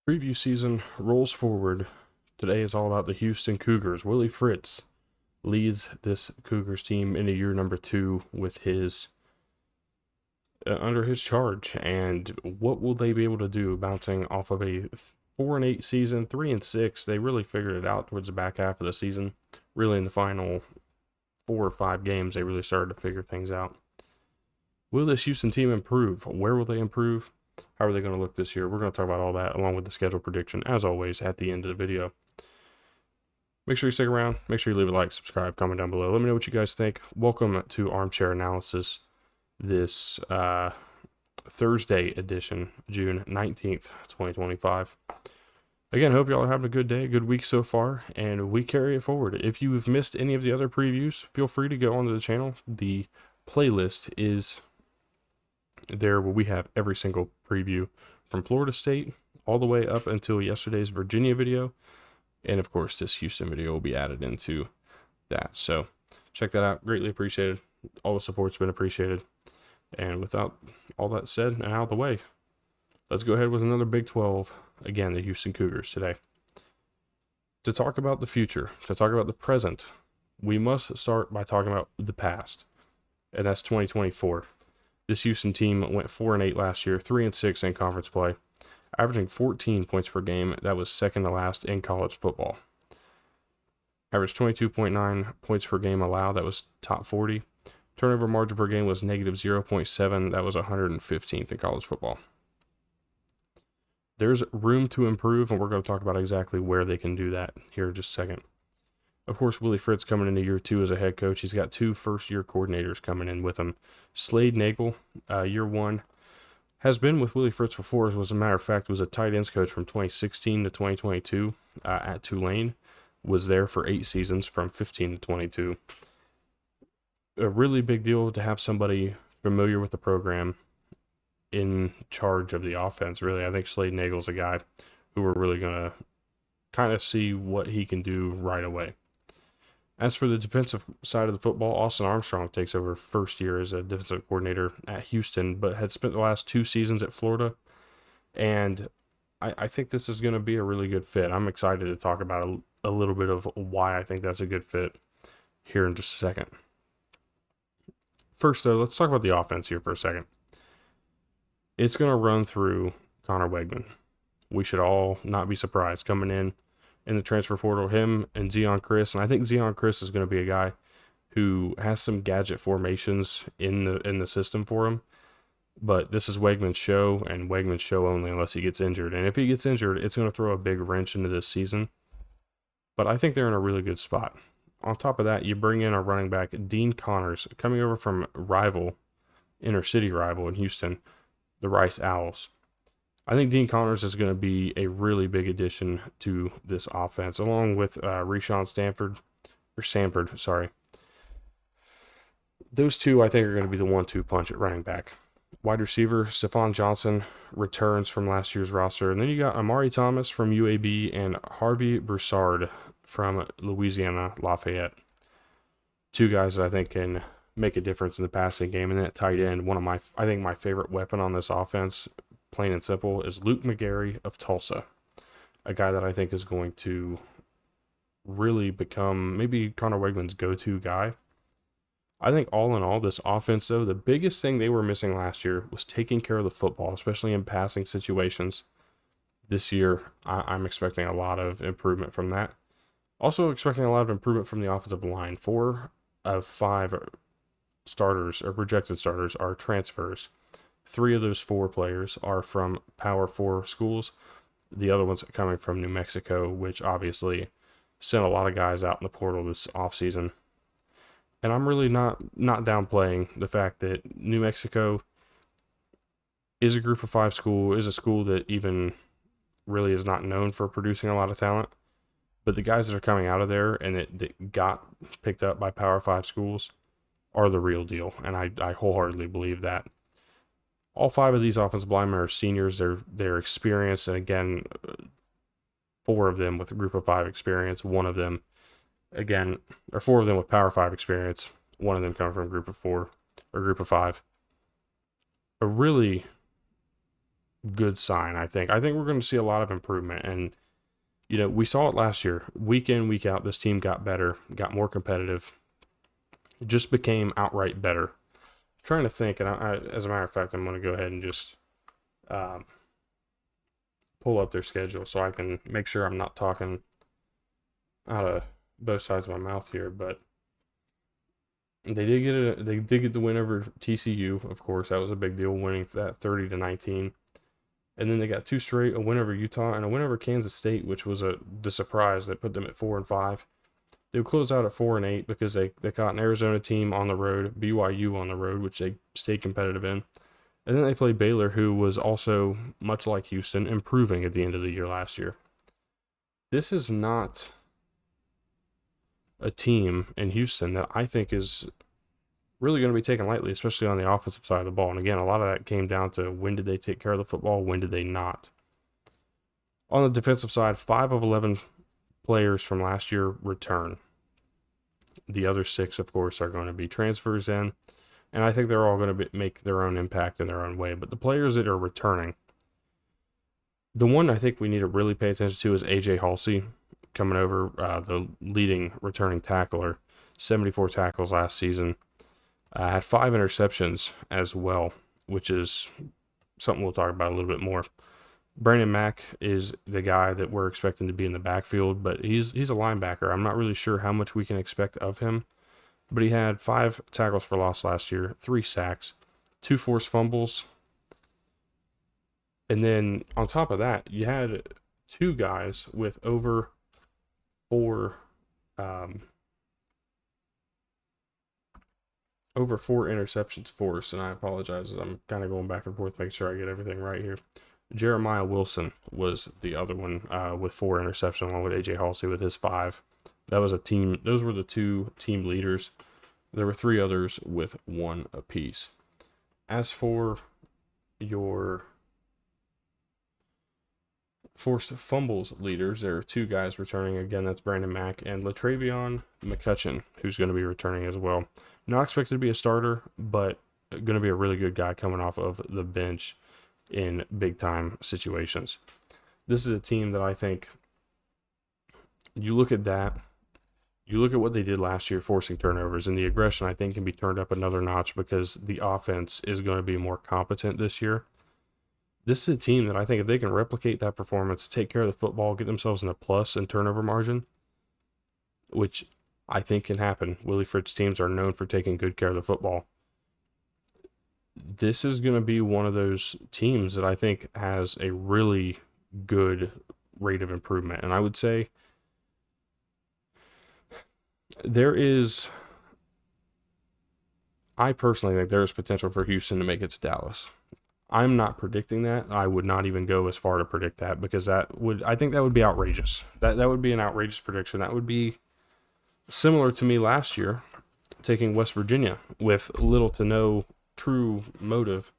Preview season rolls forward. Today is all about the Houston Cougars. Willie Fritz leads this Cougars team into year number 2 with his under his charge. And what will they be able to do bouncing off of a 4-8 season, 3-6? They really figured it out towards the back half of the season. Really, in the final 4 or 5 games, they really started to figure things out. Will this Houston team improve? Where will they improve? How are they going to look this year? We're going to talk about all that along with the schedule prediction, as always, at the end of the video. Make sure you stick around. Make sure you leave a like, subscribe, comment down below. Let me know what you guys think. Welcome to Armchair Analysis, this Thursday edition, June 19th, 2025. Again, hope y'all are having a good day, good week so far, and we carry it forward. If you've missed any of the other previews, feel free to go onto the channel. The playlist is there where we have every single preview from Florida State all the way up until yesterday's Virginia video. And of course, this Houston video will be added into that. So check that out. Greatly appreciated. All the support's been appreciated. And without all that said and out of the way, let's go ahead with another Big 12. Again, the Houston Cougars today. To talk about the future, to talk about the present, we must start by talking about the past. And that's 2024. This Houston team went 4-8 last year, 3-6 in conference play, averaging 14 points per game. That was second to last in college football. Averaged 22.9 points per game allowed. That was top 40. Turnover margin per game was negative 0.7. That was 115th in college football. There's room to improve, and we're going to talk about exactly where they can do that here in just a second. Of course, Willie Fritz coming into year 2 as a head coach. He's got 2 first-year coordinators coming in with him. Slade Nagel, year 1, has been with Willie Fritz before. As a matter of fact, was a tight ends coach from 2016 to 2022 at Tulane. Was there for 8 seasons from 15 to 22. A really big deal to have somebody familiar with the program in charge of the offense, really. I think Slade Nagel's a guy who we're really going to kind of see what he can do right away. As for the defensive side of the football, Austin Armstrong takes over first year as a defensive coordinator at Houston, but had spent the last 2 seasons at Florida. And I think this is going to be a really good fit. I'm excited to talk about a little bit of why I think that's a good fit here in just a second. First, though, let's talk about the offense here for a second. It's going to run through Connor Wegman. We should all not be surprised coming in the transfer portal, him and Zeon Chris. And I think Zeon Chris is going to be a guy who has some gadget formations in the system for him. But this is Wegman's show, and Wegman's show only unless he gets injured. And if he gets injured, it's going to throw a big wrench into this season. But I think they're in a really good spot. On top of that, you bring in our running back, Dean Connors, coming over from inner city rival in Houston, the Rice Owls. I think Dean Connors is going to be a really big addition to this offense, along with Rashawn Sanford, sorry. Those two, I think, are going to be the 1-2 punch at running back. Wide receiver, Stephon Johnson returns from last year's roster. And then you got Amari Thomas from UAB and Harvey Broussard from Louisiana Lafayette. 2 guys that I think can make a difference in the passing game. And then at tight end, I think my favorite weapon on this offense, plain and simple, is Luke McGarry of Tulsa. A guy that I think is going to really become maybe Connor Wegman's go-to guy. I think all in all, this offense, though, the biggest thing they were missing last year was taking care of the football, especially in passing situations. This year, I'm expecting a lot of improvement from that. Also expecting a lot of improvement from the offensive line. 4 of 5 starters, or projected starters, are transfers. 3 of those 4 players are from Power 4 schools. The other ones are coming from New Mexico, which obviously sent a lot of guys out in the portal this offseason. And I'm really not downplaying the fact that New Mexico is a group of 5 school, is a school that even really is not known for producing a lot of talent. But the guys that are coming out of there and that got picked up by Power 5 schools are the real deal. And I wholeheartedly believe that. All 5 of these offensive linemen are seniors. They're experienced, and again, 4 of them with a group of 5 experience. 1 of them, again, or 4 of them with Power 5 experience. 1 of them coming from a group of 4 or group of 5. A really good sign, I think. I think we're going to see a lot of improvement. And, we saw it last year. Week in, week out, this team got better, got more competitive, just became outright better. I'm trying to think, and as a matter of fact, I'm going to go ahead and just um, pull up their schedule so I can make sure I'm not talking out of both sides of my mouth here. But they did get the win over TCU, of course. That was a big deal, winning that 30-19. And then they got two straight, a win over Utah and a win over Kansas State, which was the surprise that put them at 4-5. They'll close out at 4-8 because they caught an Arizona team on the road, BYU on the road, which they stayed competitive in. And then they played Baylor, who was also, much like Houston, improving at the end of the year last year. This is not a team in Houston that I think is really going to be taken lightly, especially on the offensive side of the ball. And again, a lot of that came down to when did they take care of the football, when did they not. On the defensive side, 5 of 11 players from last year return. The other 6, of course, are going to be transfers in, and I think they're all going to make their own impact in their own way. But the players that are returning, the one I think we need to really pay attention to is A.J. Halsey, coming over, the leading returning tackler, 74 tackles last season. Had 5 interceptions as well, which is something we'll talk about a little bit more. Brandon Mack is the guy that we're expecting to be in the backfield, but he's a linebacker. I'm not really sure how much we can expect of him, but he had 5 tackles for loss last year, 3 sacks, 2 forced fumbles, and then on top of that, you had 2 guys with over 4 interceptions forced, and I apologize as I'm kind of going back and forth, making sure I get everything right here. Jeremiah Wilson was the other one with 4 interceptions, along with A.J. Halsey with his 5. That was a team. Those were the 2 team leaders. There were 3 others with 1 apiece. As for your forced fumbles leaders, there are 2 guys returning. Again, that's Brandon Mack and Latravion McCutcheon, who's going to be returning as well. Not expected to be a starter, but going to be a really good guy coming off of the bench in big-time situations. This is a team that I think, you look at that, you look at what they did last year, forcing turnovers, and the aggression I think can be turned up another notch because the offense is going to be more competent this year. This is a team that I think if they can replicate that performance, take care of the football, get themselves in a plus in turnover margin, which I think can happen. Willie Fritz teams are known for taking good care of the football. This is going to be one of those teams that I think has a really good rate of improvement. And I would say I personally think there is potential for Houston to make it to Dallas. I'm not predicting that. I would not even go as far to predict that because I think that would be outrageous. That would be an outrageous prediction. That would be similar to me last year taking West Virginia with little to no true motive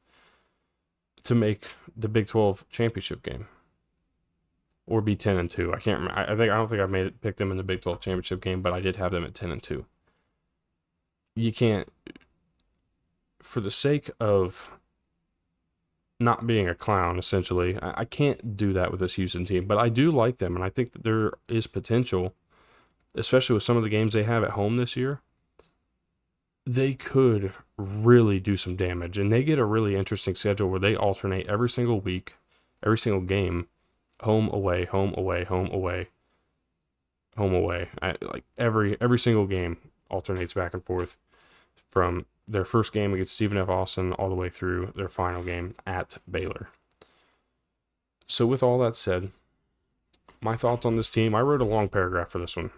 to make the Big 12 championship game or be 10-2. I can't remember. I don't think I picked them in the Big 12 championship game, but I did have them at 10-2. You can't, for the sake of not being a clown, essentially, I can't do that with this Houston team, but I do like them, and I think that there is potential, especially with some of the games they have at home this year. They could really do some damage, and they get a really interesting schedule where they alternate every single week, every single game, home, away, home, away, home, away, home, away. Like every single game alternates back and forth from their first game against Stephen F. Austin all the way through their final game at Baylor. So with all that said, my thoughts on this team, I wrote a long paragraph for this one.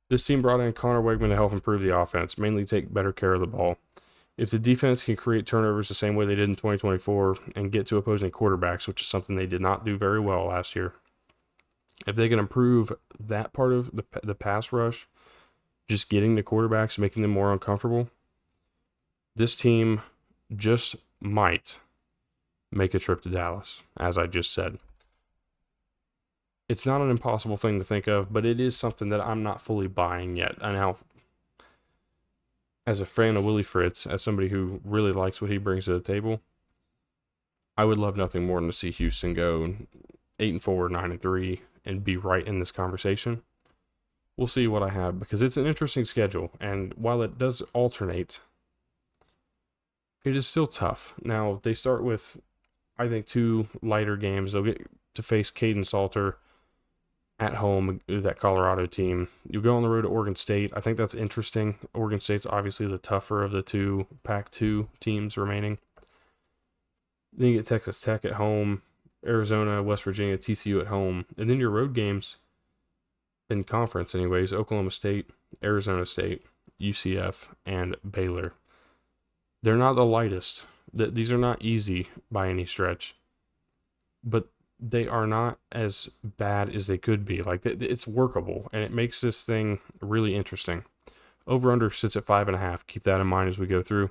This team brought in Connor Wegman to help improve the offense, mainly take better care of the ball. If the defense can create turnovers the same way they did in 2024 and get to opposing quarterbacks, which is something they did not do very well last year, if they can improve that part of the pass rush, just getting the quarterbacks, making them more uncomfortable, this team just might make a trip to Dallas, as I just said. It's not an impossible thing to think of, but it is something that I'm not fully buying yet. And now, as a fan of Willie Fritz, as somebody who really likes what he brings to the table, I would love nothing more than to see Houston go 8-4, 9-3, and be right in this conversation. We'll see what I have, because it's an interesting schedule, and while it does alternate, it is still tough. Now, they start with, I think, 2 lighter games. They'll get to face Caden Salter at home, that Colorado team. You go on the road to Oregon State. I think that's interesting. Oregon State's obviously the tougher of the 2 Pac-2 teams remaining. Then you get Texas Tech at home, Arizona, West Virginia, TCU at home. And then your road games in conference anyways, Oklahoma State, Arizona State, UCF, and Baylor. They're not the lightest. These are not easy by any stretch, but they are not as bad as they could be. Like, it's workable, and it makes this thing really interesting. Over-under sits at 5.5. Keep that in mind as we go through.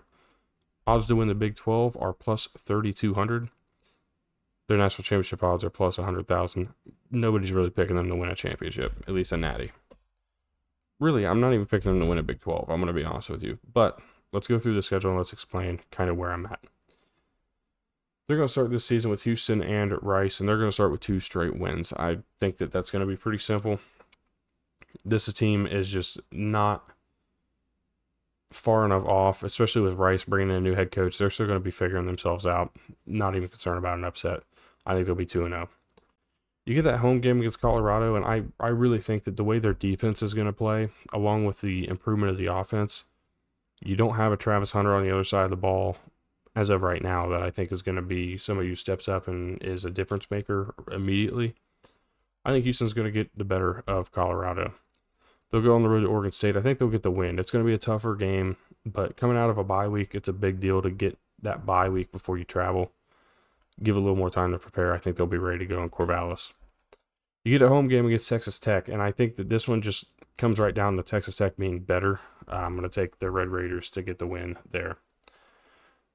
Odds to win the Big 12 are plus 3,200. Their national championship odds are plus 100,000. Nobody's really picking them to win a championship, at least a natty. Really, I'm not even picking them to win a Big 12. I'm going to be honest with you. But let's go through the schedule and let's explain kind of where I'm at. They're going to start this season with Houston and Rice, and they're going to start with 2 straight wins. I think that that's going to be pretty simple. This team is just not far enough off, especially with Rice bringing in a new head coach. They're still going to be figuring themselves out. Not even concerned about an upset. I think they'll be 2-0. You get that home game against Colorado, and I really think that the way their defense is going to play, along with the improvement of the offense, you don't have a Travis Hunter on the other side of the ball as of right now that I think is going to be somebody who steps up and is a difference maker immediately. I think Houston's going to get the better of Colorado. They'll go on the road to Oregon State. I think they'll get the win. It's going to be a tougher game, but coming out of a bye week, it's a big deal to get that bye week before you travel. Give a little more time to prepare. I think they'll be ready to go in Corvallis. You get a home game against Texas Tech, and I think that this one just comes right down to Texas Tech being better. I'm going to take the Red Raiders to get the win there.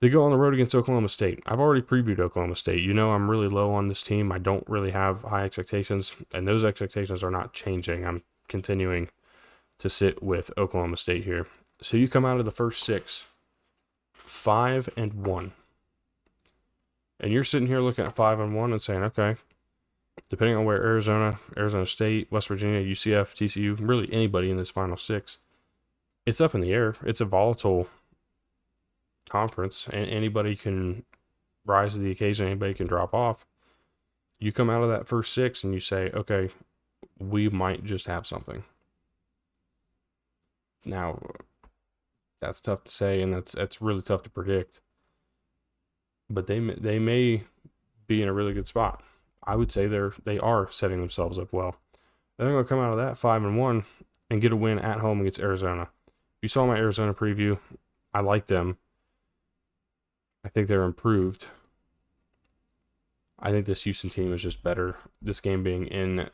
They go on the road against Oklahoma State. I've already previewed Oklahoma State. You know I'm really low on this team. I don't really have high expectations, and those expectations are not changing. I'm continuing to sit with Oklahoma State here. So you come out of the first 6, 5-1. And you're sitting here looking at 5-1 and saying, okay, depending on where Arizona State, West Virginia, UCF, TCU, really anybody in this final 6, it's up in the air. It's a volatile conference, and anybody can rise to the occasion. Anybody can drop off. You come out of that first 6 and you say, okay, we might just have something. Now, that's tough to say, and that's really tough to predict. But they may be in a really good spot. I would say they are setting themselves up well. They're going to come out of that 5-1 and get a win at home against Arizona. You saw my Arizona preview. I like them. I think they're improved. I think this Houston team is just better. This game being in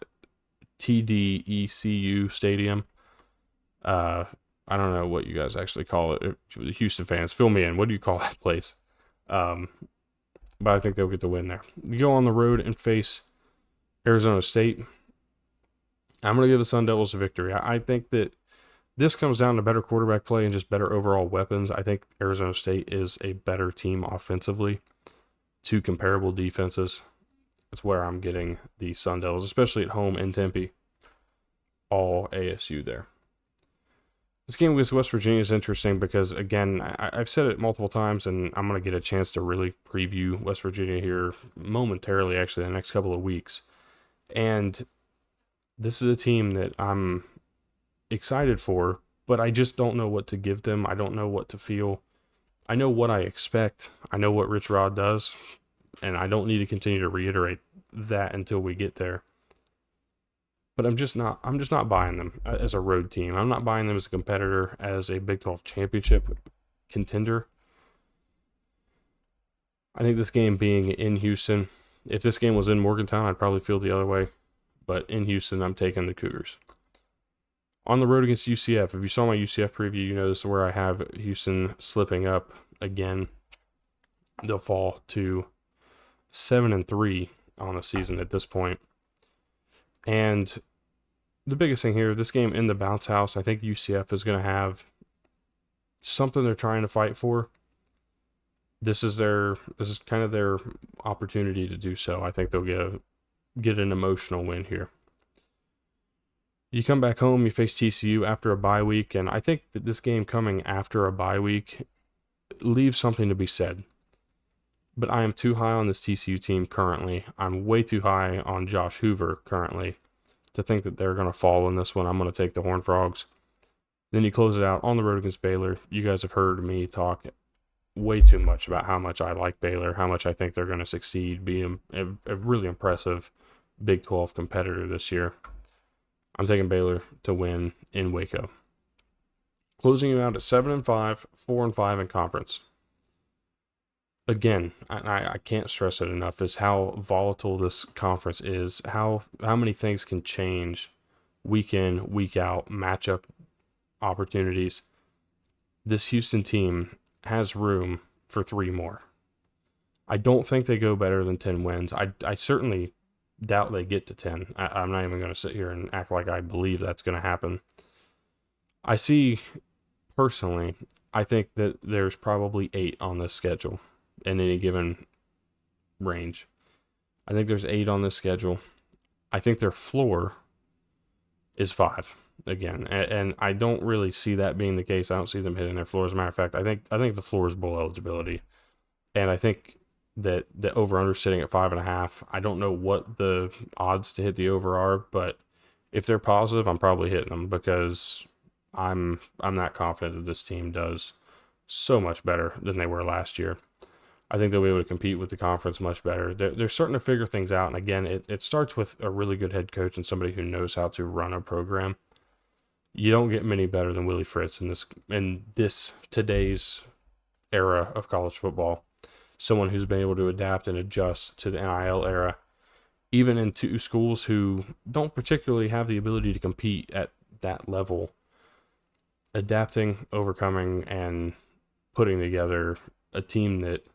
TDECU Stadium. I don't know what you guys actually call it. The Houston fans, fill me in. What do you call that place? But I think they'll get the win there. You go on the road and face Arizona State. I'm going to give the Sun Devils a victory. I think that this comes down to better quarterback play and just better overall weapons. I think Arizona State is a better team offensively. 2 comparable defenses. That's where I'm getting the Sun Devils, especially at home in Tempe. All ASU there. This game against West Virginia is interesting because, again, I've said it multiple times, and I'm going to get a chance to really preview West Virginia here momentarily, actually, in the next couple of weeks. And this is a team that I'm excited for, but I just don't know what to give them. I don't know what to feel. I know what I expect. I know what Rich Rod does, and I don't need to continue to reiterate that until we get there. But I'm just not buying them as a road team. I'm not buying them as a competitor, as a Big 12 championship contender. I think this game being in Houston, if this game was in Morgantown, I'd probably feel the other way. But in Houston, I'm taking the Cougars. On the road against UCF, if you saw my UCF preview, you know this is where I have Houston slipping up again. They'll fall to 7-3 on the season at this point. And the biggest thing here, this game in the bounce house, I think UCF is going to have something they're trying to fight for. this is kind of their opportunity to do so. I think they'll get an emotional win here. You come back home, you face TCU after a bye week, and I think that this game coming after a bye week leaves something to be said. But I am too high on this TCU team currently. I'm way too high on Josh Hoover currently to think that they're going to fall in this one. I'm going to take the Horned Frogs. Then you close it out on the road against Baylor. You guys have heard me talk way too much about how much I like Baylor, how much I think they're going to succeed, be a really impressive Big 12 competitor this year. I'm taking Baylor to win in Waco. Closing you out at 7-5, 4-5 in conference. Again, I can't stress it enough, is how volatile this conference is, how many things can change week in, week out, matchup opportunities. This Houston team has room for 3 more. I don't think they go better than 10 wins. I certainly doubt they get to 10. I'm not even going to sit here and act like I believe that's going to happen. I see, personally, I think that there's probably 8 on this schedule in any given range. I think there's 8 on this schedule. I think their floor is 5 again, and I don't really see that being the case. I don't see them hitting their floor. As a matter of fact, I think the floor is bowl eligibility, and I think that the over/under sitting at 5.5. I don't know what the odds to hit the over are, but if they're positive, I'm probably hitting them because I'm not confident that this team does so much better than they were last year. I think they'll be able to compete with the conference much better. They're starting to figure things out, and again, it starts with a really good head coach and somebody who knows how to run a program. You don't get many better than Willie Fritz in this today's era of college football. Someone who's been able to adapt and adjust to the NIL era, even in 2 schools who don't particularly have the ability to compete at that level. Adapting, overcoming, and putting together a team that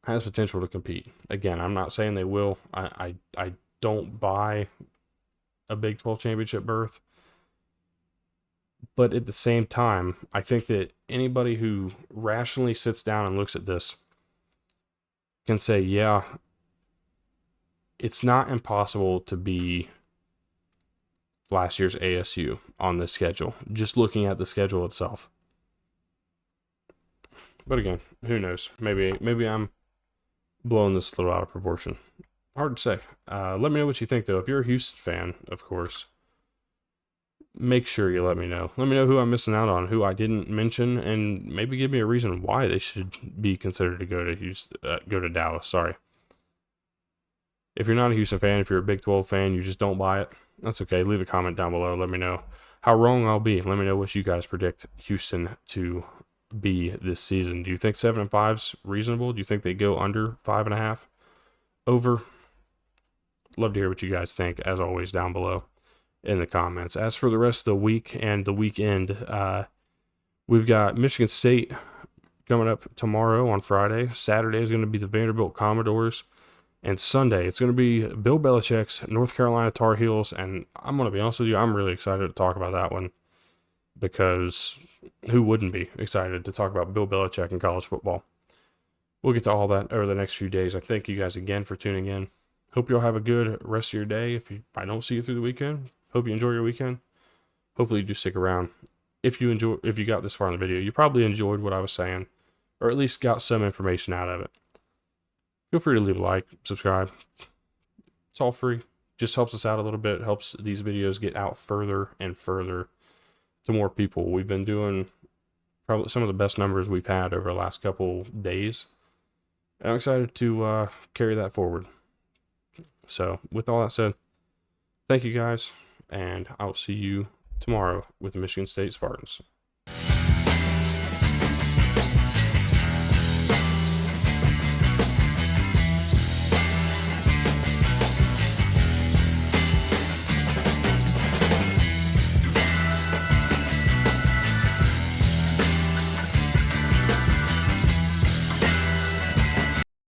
has potential to compete. Again, I'm not saying they will. I don't buy a Big 12 championship berth. But at the same time, I think that anybody who rationally sits down and looks at this can say, yeah, it's not impossible to be last year's ASU on this schedule, just looking at the schedule itself. But again, who knows? Maybe I'm blowing this a little out of proportion. Hard to say. Let me know what you think, though. If you're a Houston fan, of course, make sure you let me know. Let me know who I'm missing out on, who I didn't mention, and maybe give me a reason why they should be considered to go to Houston, go to Dallas. Sorry. If you're not a Houston fan, if you're a Big 12 fan, you just don't buy it, that's okay. Leave a comment down below. Let me know how wrong I'll be. Let me know what you guys predict Houston to be this season. Do you think 7-5's reasonable? Do you think they go under 5.5? Over? Love to hear what you guys think, as always, down below in the comments. As for the rest of the week and the weekend, we've got Michigan State coming up tomorrow on Friday. Saturday is going to be the Vanderbilt Commodores. And Sunday, it's going to be Bill Belichick's North Carolina Tar Heels. And I'm going to be honest with you, I'm really excited to talk about that one because who wouldn't be excited to talk about Bill Belichick in college football? We'll get to all that over the next few days. I thank you guys again for tuning in. Hope you all have a good rest of your day. If I don't see you through the weekend, hope you enjoy your weekend. Hopefully you do stick around. If you got this far in the video, you probably enjoyed what I was saying, or at least got some information out of it. Feel free to leave a like, subscribe. It's all free. Just helps us out a little bit. It helps these videos get out further and further to more people. We've been doing probably some of the best numbers we've had over the last couple days. And I'm excited to carry that forward. So with all that said, thank you guys, and I'll see you tomorrow with the Michigan State Spartans.